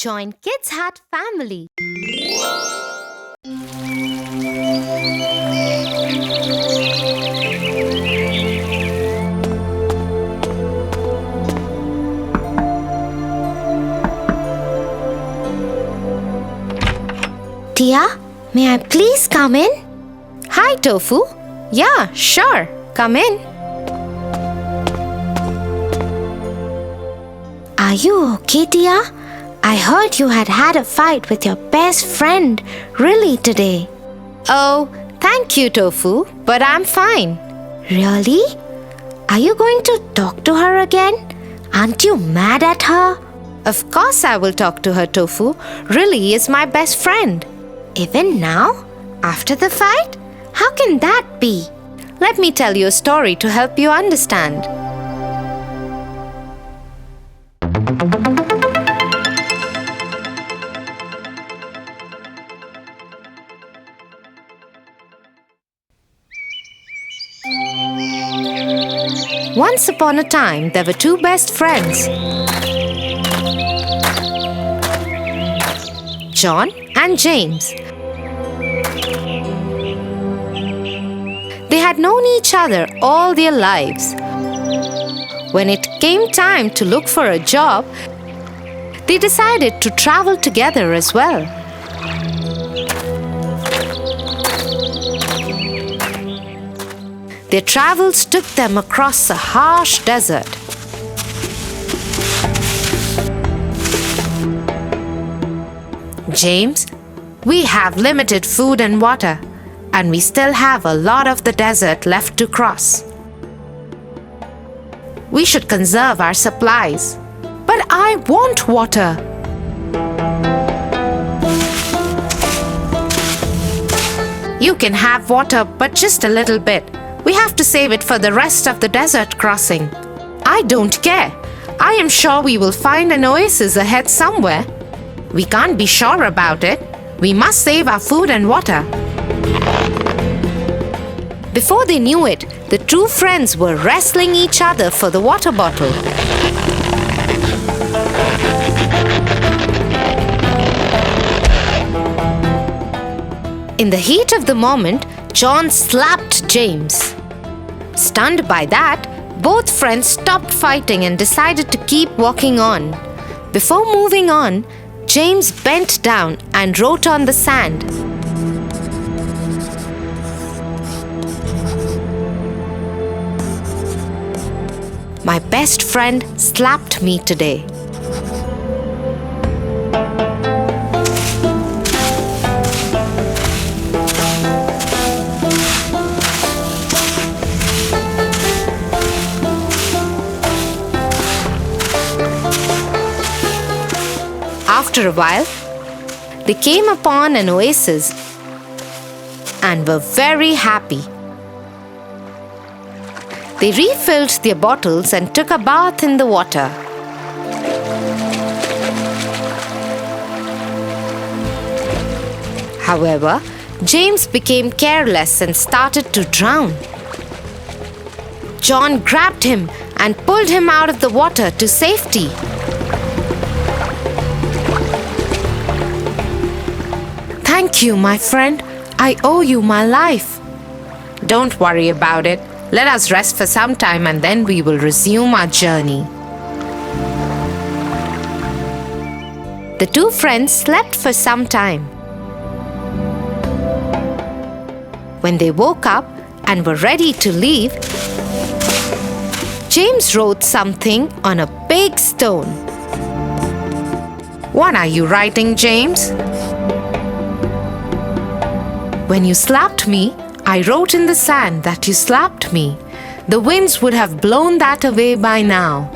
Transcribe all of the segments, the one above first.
Join Kids Hut family. Tia, may I please come in? Hi, Tofu. Yeah, sure. Come in. Are you okay, Tia? I heard you had a fight with your best friend really today. Oh, thank you, Tofu, but I'm fine. Really? Are you going to talk to her again? Aren't you mad at her? Of course I will talk to her, Tofu. Really is my best friend. Even now? After the fight? How can that be? Let me tell you a story to help you understand. Once upon a time, there were two best friends, John and James. They had known each other all their lives. When it came time to look for a job, they decided to travel together as well. Their travels took them across a harsh desert. James, we have limited food and water, and we still have a lot of the desert left to cross. We should conserve our supplies. But I want water. You can have water, but just a little bit. We have to save it for the rest of the desert crossing. I don't care. I am sure we will find an oasis ahead somewhere. We can't be sure about it. We must save our food and water. Before they knew it, the two friends were wrestling each other for the water bottle. In the heat of the moment, John slapped James. Stunned by that, both friends stopped fighting and decided to keep walking on. Before moving on, James bent down and wrote on the sand. My best friend slapped me today. After a while, they came upon an oasis and were very happy. They refilled their bottles and took a bath in the water. However, James became careless and started to drown. John grabbed him and pulled him out of the water to safety. Thank you, my friend. I owe you my life. Don't worry about it. Let us rest for some time and then we will resume our journey. The two friends slept for some time. When they woke up and were ready to leave, James wrote something on a big stone. What are you writing, James? When you slapped me, I wrote in the sand that you slapped me. The winds would have blown that away by now.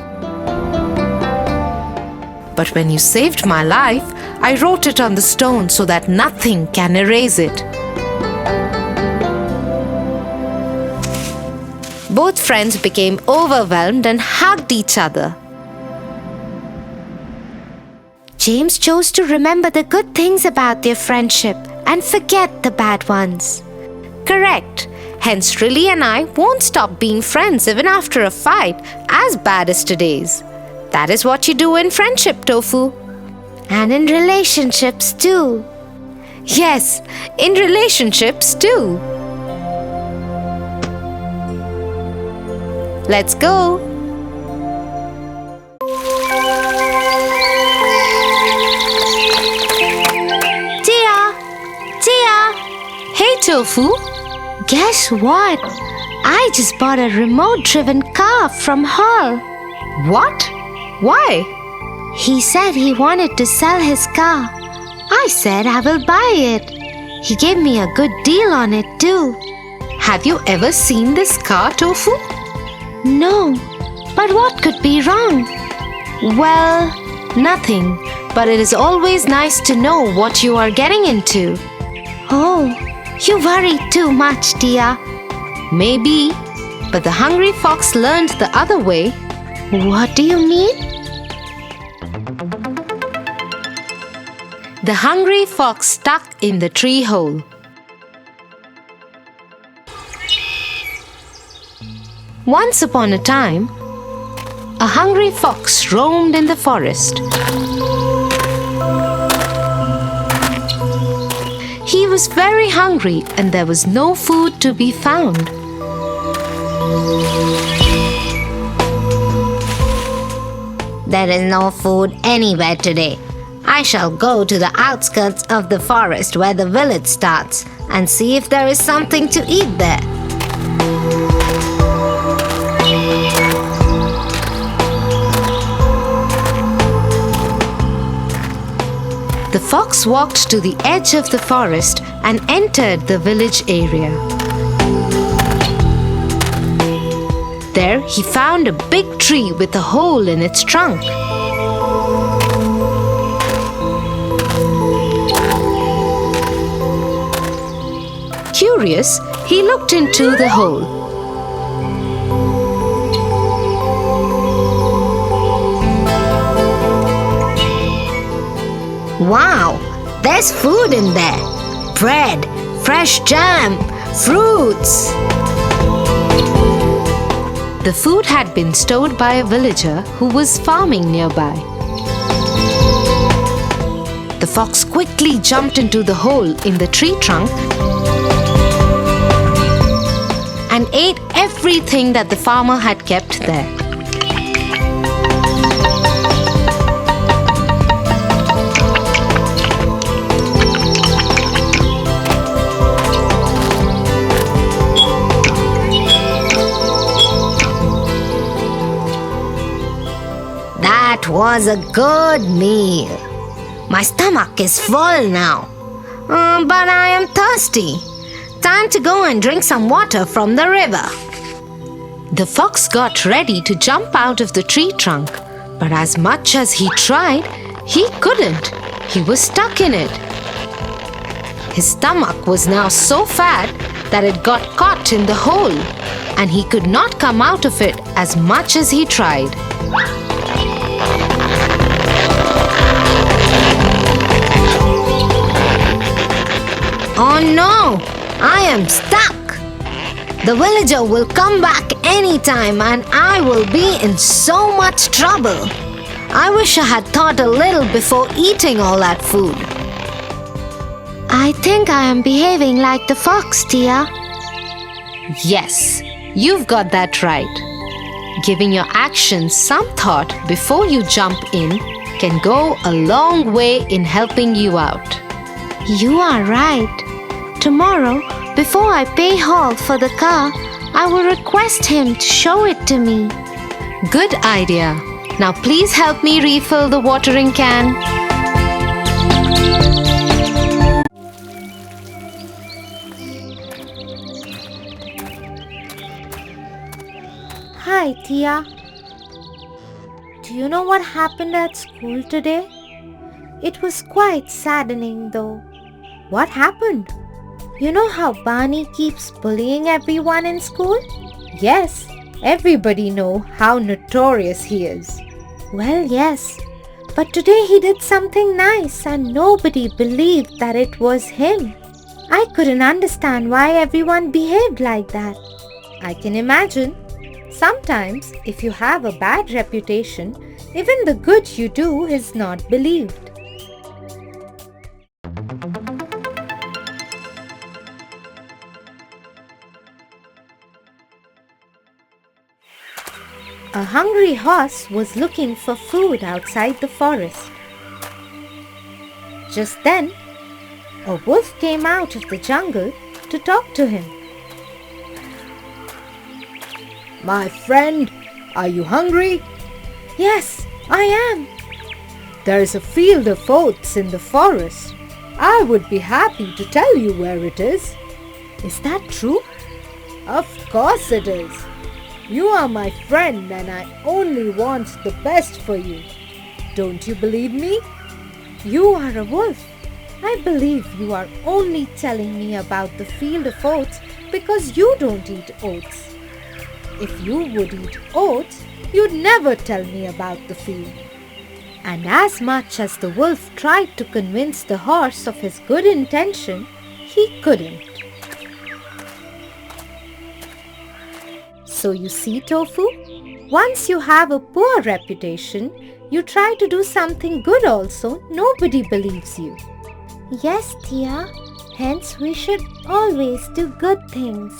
But when you saved my life, I wrote it on the stone so that nothing can erase it. Both friends became overwhelmed and hugged each other. James chose to remember the good things about their friendship and forget the bad ones. Correct. Hence, Riley and I won't stop being friends even after a fight as bad as today's. That is what you do in friendship, Tofu. And in relationships too. Yes, in relationships too. Let's go. Tia! Hey, Tofu. Guess what? I just bought a remote-driven car from Hall. What? Why? He said he wanted to sell his car. I said I will buy it. He gave me a good deal on it too. Have you ever seen this car, Tofu? No, but what could be wrong? Well, nothing. But it is always nice to know what you are getting into. Oh, you worry too much, Tia. Maybe, but the hungry fox learned the other way. What do you mean? The hungry fox stuck in the tree hole. Once upon a time, a hungry fox roamed in the forest. He was very hungry and there was no food to be found. There is no food anywhere today. I shall go to the outskirts of the forest where the village starts and see if there is something to eat there. The fox walked to the edge of the forest and entered the village area. There he found a big tree with a hole in its trunk. Curious, he looked into the hole. Wow, there's food in there. Bread, fresh jam, fruits. The food had been stored by a villager who was farming nearby. The fox quickly jumped into the hole in the tree trunk and ate everything that the farmer had kept there. That was a good meal. My stomach is full now. But I am thirsty. Time to go and drink some water from the river. The fox got ready to jump out of the tree trunk, but as much as he tried, he couldn't. He was stuck in it. His stomach was now so fat that it got caught in the hole, and he could not come out of it as much as he tried. Oh no! I am stuck! The villager will come back anytime and I will be in so much trouble. I wish I had thought a little before eating all that food. I think I am behaving like the fox, Tia. Yes, you've got that right. Giving your actions some thought before you jump in can go a long way in helping you out. You are right. Tomorrow, before I pay Hall for the car, I will request him to show it to me. Good idea. Now please help me refill the watering can. Hi, Tia. Do you know what happened at school today? It was quite saddening though. What happened? You know how Barney keeps bullying everyone in school? Yes, everybody know how notorious he is. Well, yes. But today he did something nice and nobody believed that it was him. I couldn't understand why everyone behaved like that. I can imagine. Sometimes, if you have a bad reputation, even the good you do is not believed. A hungry horse was looking for food outside the forest. Just then, a wolf came out of the jungle to talk to him. My friend, are you hungry? Yes, I am. There is a field of oats in the forest. I would be happy to tell you where it is. Is that true? Of course it is. You are my friend and I only want the best for you. Don't you believe me? You are a wolf. I believe you are only telling me about the field of oats because you don't eat oats. If you would eat oats, you'd never tell me about the field. And as much as the wolf tried to convince the horse of his good intention, he couldn't. So you see, Tofu, once you have a poor reputation, you try to do something good also, nobody believes you. Yes, Tia. Hence, we should always do good things.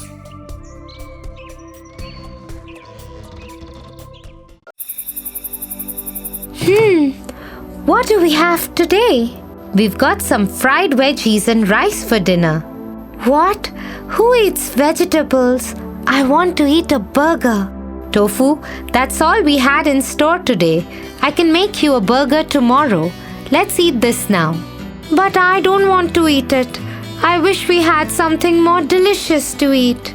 What do we have today? We've got some fried veggies and rice for dinner. What? Who eats vegetables? I want to eat a burger. Tofu, that's all we had in store today. I can make you a burger tomorrow. Let's eat this now. But I don't want to eat it. I wish we had something more delicious to eat.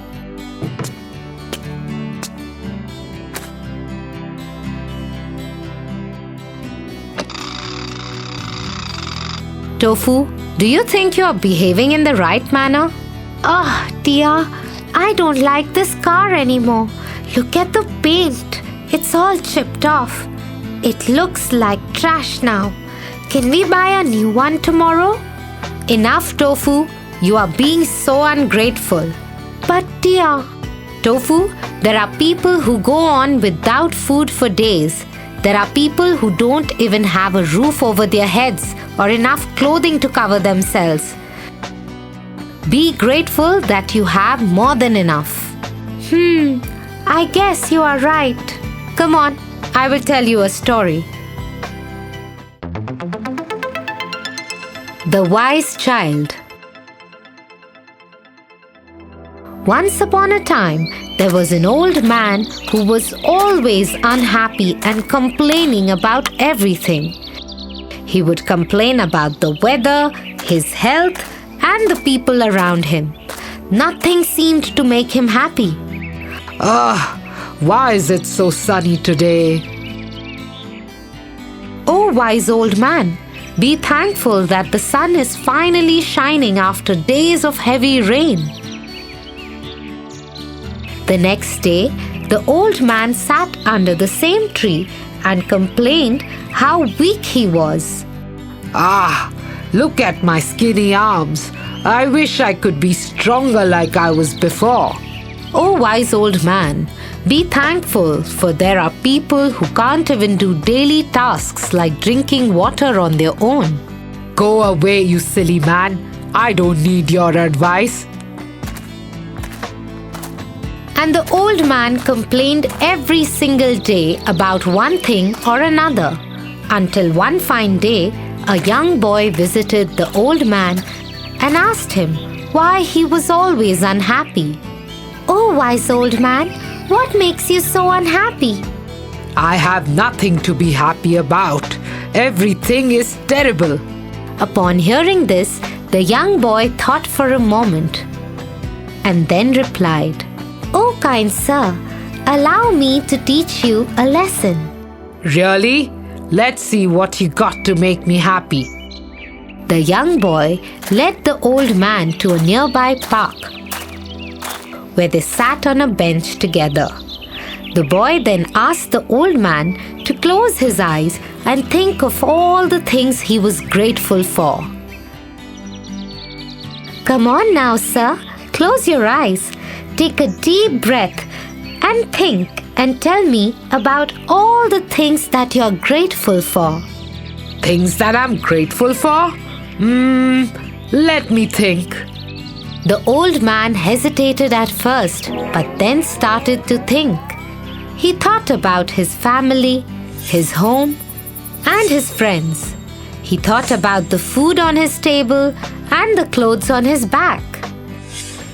Tofu, do you think you're behaving in the right manner? Tia, I don't like this car anymore. Look at the paint. It's all chipped off. It looks like trash now. Can we buy a new one tomorrow? Enough, Tofu. You are being so ungrateful. But Tia, Tofu, there are people who go on without food for days. There are people who don't even have a roof over their heads or enough clothing to cover themselves. Be grateful that you have more than enough. I guess you are right. Come on, I will tell you a story. The Wise Child. Once upon a time, there was an old man who was always unhappy and complaining about everything. He would complain about the weather, his health, and the people around him. Nothing seemed to make him happy. Why is it so sunny today? Oh, wise old man, be thankful that the sun is finally shining after days of heavy rain. The next day, the old man sat under the same tree and complained how weak he was. Look at my skinny arms. I wish I could be stronger like I was before. Oh, wise old man, be thankful, for there are people who can't even do daily tasks like drinking water on their own. Go away, you silly man. I don't need your advice. And the old man complained every single day about one thing or another, until one fine day, a young boy visited the old man and asked him why he was always unhappy. Oh, wise old man, what makes you so unhappy? I have nothing to be happy about. Everything is terrible. Upon hearing this, the young boy thought for a moment and then replied, Oh, kind sir, allow me to teach you a lesson. Really? Let's see what you got to make me happy. The young boy led the old man to a nearby park, where they sat on a bench together. The boy then asked the old man to close his eyes and think of all the things he was grateful for. Come on now, sir, close your eyes. Take a deep breath and think and tell me about all the things that you're grateful for. Things that I'm grateful for? Let me think. The old man hesitated at first, but then started to think. He thought about his family, his home, and his friends. He thought about the food on his table and the clothes on his back.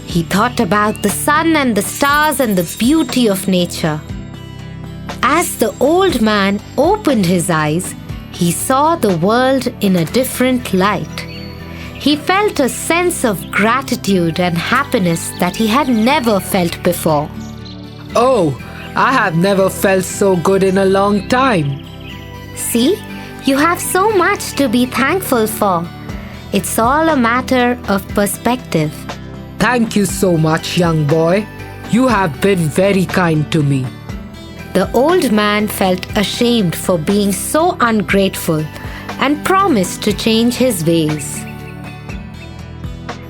He thought about the sun and the stars and the beauty of nature. As the old man opened his eyes, he saw the world in a different light. He felt a sense of gratitude and happiness that he had never felt before. Oh, I have never felt so good in a long time. See, you have so much to be thankful for. It's all a matter of perspective. Thank you so much, young boy. You have been very kind to me. The old man felt ashamed for being so ungrateful and promised to change his ways.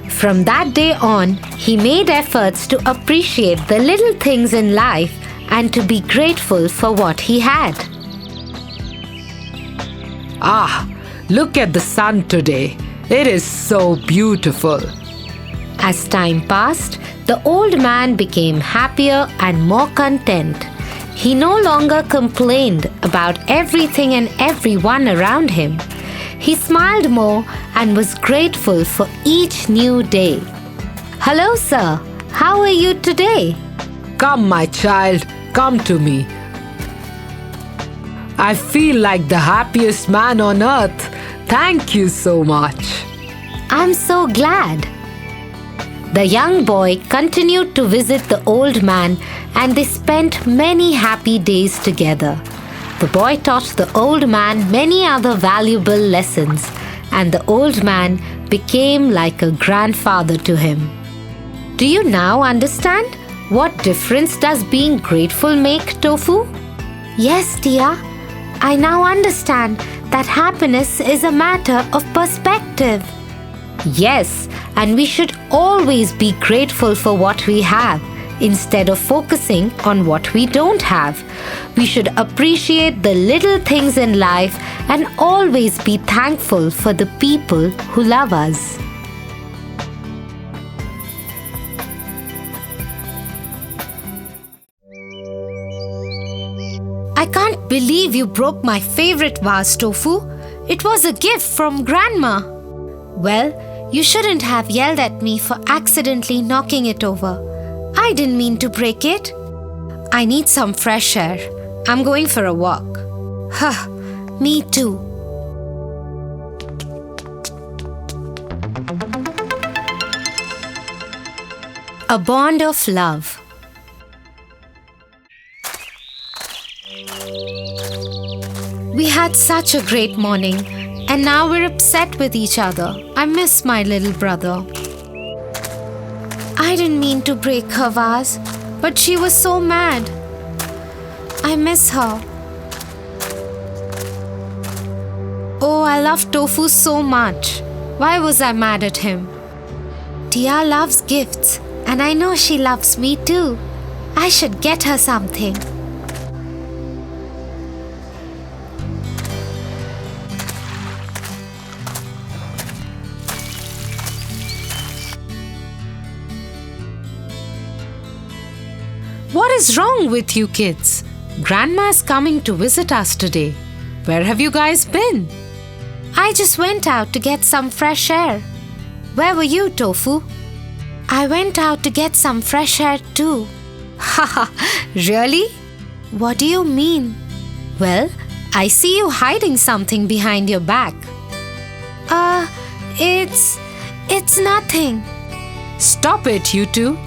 From that day on, he made efforts to appreciate the little things in life and to be grateful for what he had. Ah, look at the sun today. It is so beautiful. As time passed, the old man became happier and more content. He no longer complained about everything and everyone around him. He smiled more and was grateful for each new day. Hello, sir. How are you today? Come, my child, come to me. I feel like the happiest man on earth. Thank you so much. I'm so glad. The young boy continued to visit the old man and they spent many happy days together. The boy taught the old man many other valuable lessons and the old man became like a grandfather to him. Do you now understand what difference does being grateful make, Tofu? Yes, Tia. I now understand that happiness is a matter of perspective. Yes, and we should always be grateful for what we have instead of focusing on what we don't have. We should appreciate the little things in life and always be thankful for the people who love us. I can't believe you broke my favorite vase, Tofu. It was a gift from Grandma. Well, you shouldn't have yelled at me for accidentally knocking it over. I didn't mean to break it. I need some fresh air. I'm going for a walk. Huh, me too. A bond of love. We had such a great morning, and now we're upset with each other. I miss my little brother. I didn't mean to break her vase, but she was so mad. I miss her. Oh, I love Tofu so much. Why was I mad at him? Tia loves gifts, and I know she loves me too. I should get her something. What is wrong with you kids? Grandma's coming to visit us today. Where have you guys been? I just went out to get some fresh air. Where were you, Tofu? I went out to get some fresh air too. Haha, really? What do you mean? Well, I see you hiding something behind your back. It's nothing. Stop it, you two.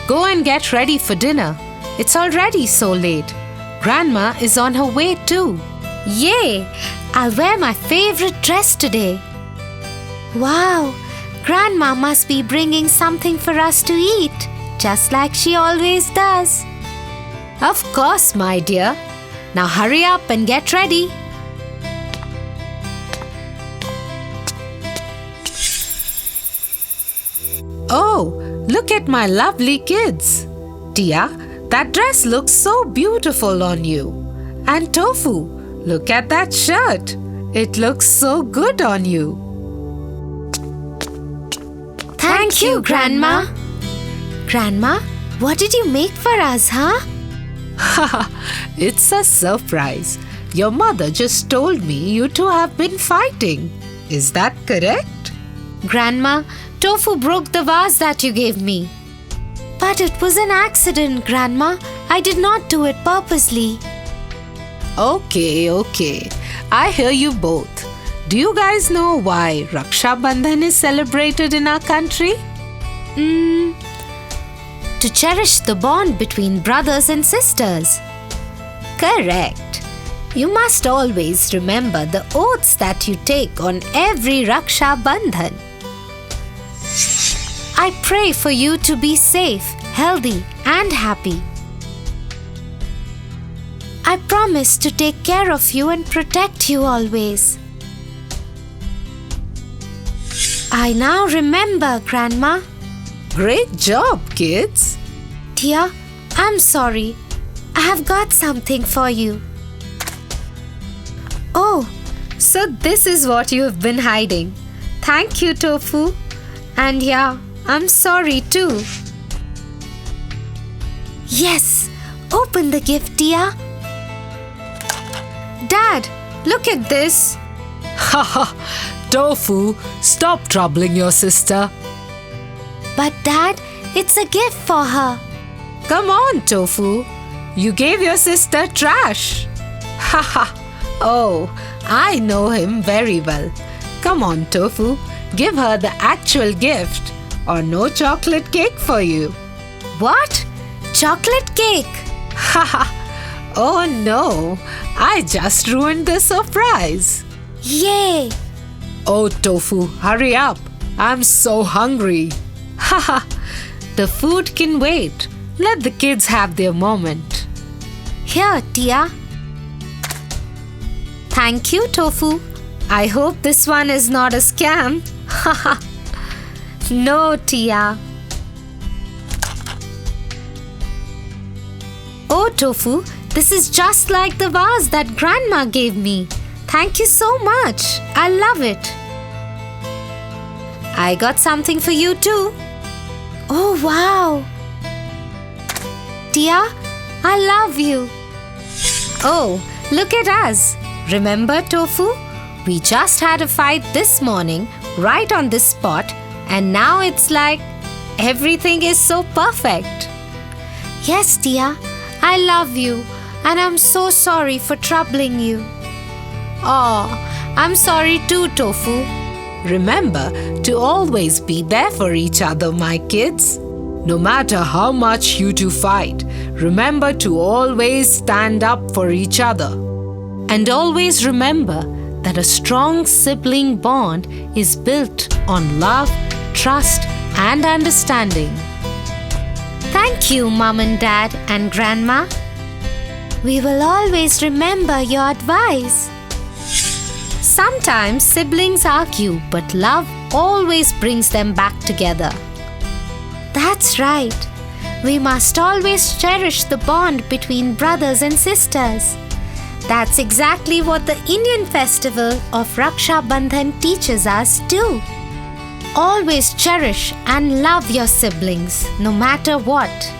Go and get ready for dinner. It's already so late. Grandma is on her way too. Yay! I'll wear my favorite dress today. Wow! Grandma must be bringing something for us to eat, just like she always does. Of course, my dear. Now hurry up and get ready. Oh, look at my lovely kids. Tia, that dress looks so beautiful on you. And Tofu, look at that shirt. It looks so good on you. Thank you, Grandma. Grandma, what did you make for us, huh? It's a surprise. Your mother just told me you two have been fighting. Is that correct? Grandma, Tofu broke the vase that you gave me. But it was an accident, Grandma. I did not do it purposely. Okay. I hear you both. Do you guys know why Raksha Bandhan is celebrated in our country? To cherish the bond between brothers and sisters. Correct. You must always remember the oaths that you take on every Raksha Bandhan. I pray for you to be safe, healthy, and happy. I promise to take care of you and protect you always. I now remember, Grandma. Great job, kids. Tia, I'm sorry. I have got something for you. Oh, so this is what you have been hiding. Thank you, Tofu. And yeah, I'm sorry too. Yes, open the gift, Tia. Dad, look at this. Haha, Tofu, stop troubling your sister. But Dad, it's a gift for her. Come on, Tofu. You gave your sister trash. Haha. Oh, I know him very well. Come on, Tofu. Give her the actual gift or no chocolate cake for you. What? Chocolate cake? Haha. Oh no. I just ruined the surprise. Yay! Oh, Tofu, hurry up. I'm so hungry. Haha. The food can wait. Let the kids have their moment. Here, Tia. Thank you, Tofu. I hope this one is not a scam. Haha. No, Tia. Oh, Tofu, this is just like the vase that Grandma gave me. Thank you so much. I love it. I got something for you too. Oh, wow! Tia, I love you. Oh, look at us. Remember, Tofu? We just had a fight this morning, right on this spot, and now it's like everything is so perfect. Yes, Tia, I love you, and I'm so sorry for troubling you. Oh, I'm sorry too, Tofu. Remember to always be there for each other, my kids. No matter how much you two fight, remember to always stand up for each other. And always remember that a strong sibling bond is built on love, trust, and understanding. Thank you, Mom and Dad and Grandma. We will always remember your advice. Sometimes siblings argue, but love always brings them back together. That's right. We must always cherish the bond between brothers and sisters. That's exactly what the Indian festival of Raksha Bandhan teaches us too. Always cherish and love your siblings, no matter what.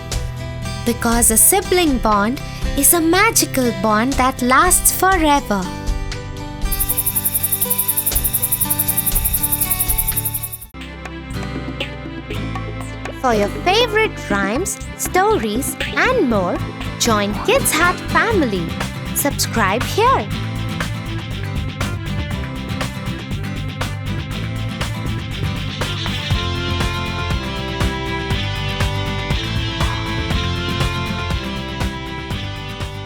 Because a sibling bond is a magical bond that lasts forever. For your favorite rhymes, stories, and more, join Kids Hut family. Subscribe here.